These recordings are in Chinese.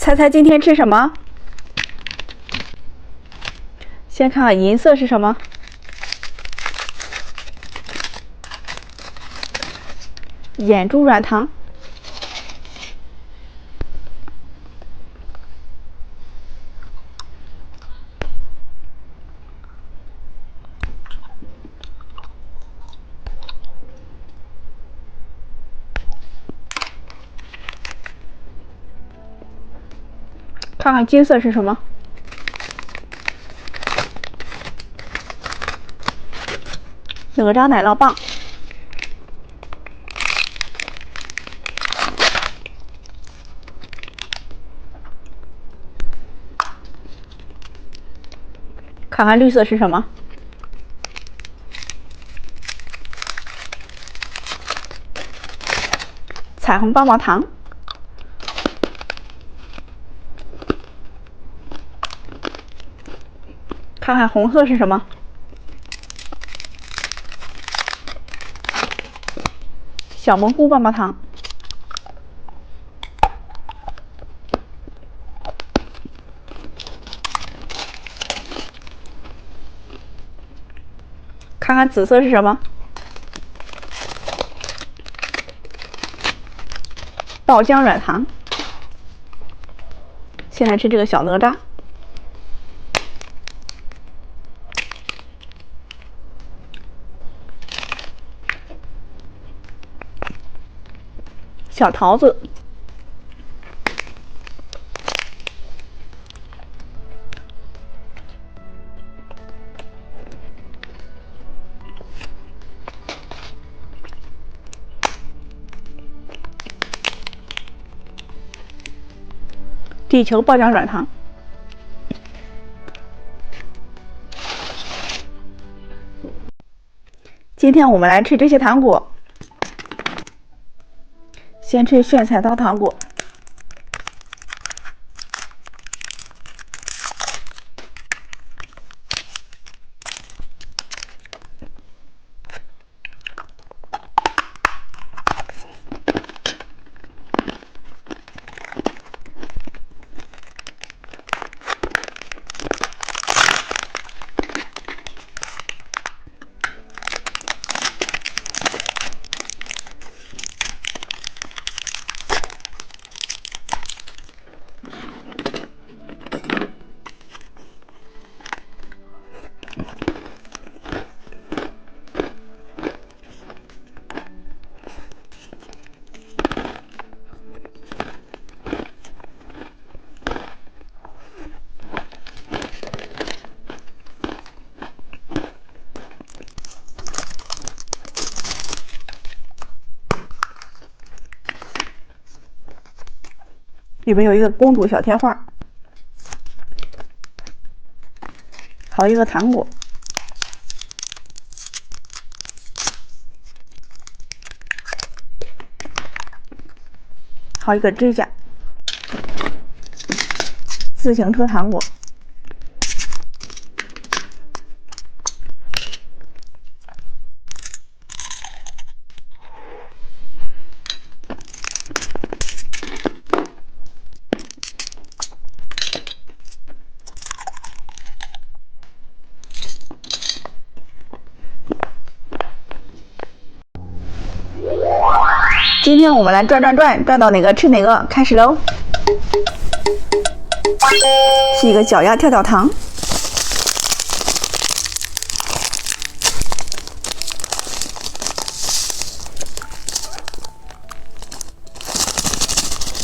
猜猜今天吃什么？先看看银色是什么？眼珠软糖。看看金色是什么？哪吒奶酪棒。看看绿色是什么？彩虹棒棒糖。看看红色是什么？小蘑菇棒棒糖。看看紫色是什么？爆浆软糖。先来吃这个小哪吒。小桃子。地球爆浆软糖。今天我们来吃这些糖果。先吃炫彩刀糖果。里面有一个公主小贴画，还有一个糖果，还有一个指甲，自行车糖果。今天我们来转到哪个吃哪个，开始喽！是一个脚丫跳跳糖，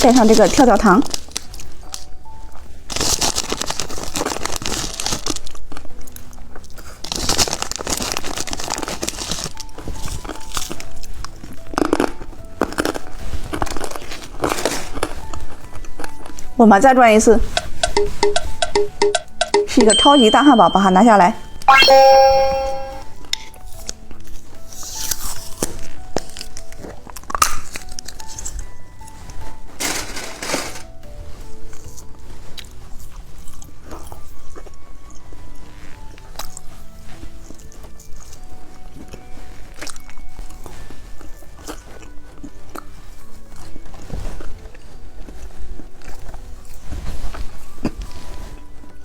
带上这个跳跳糖，我们再转一次，是一个超级大汉堡，把它拿下来。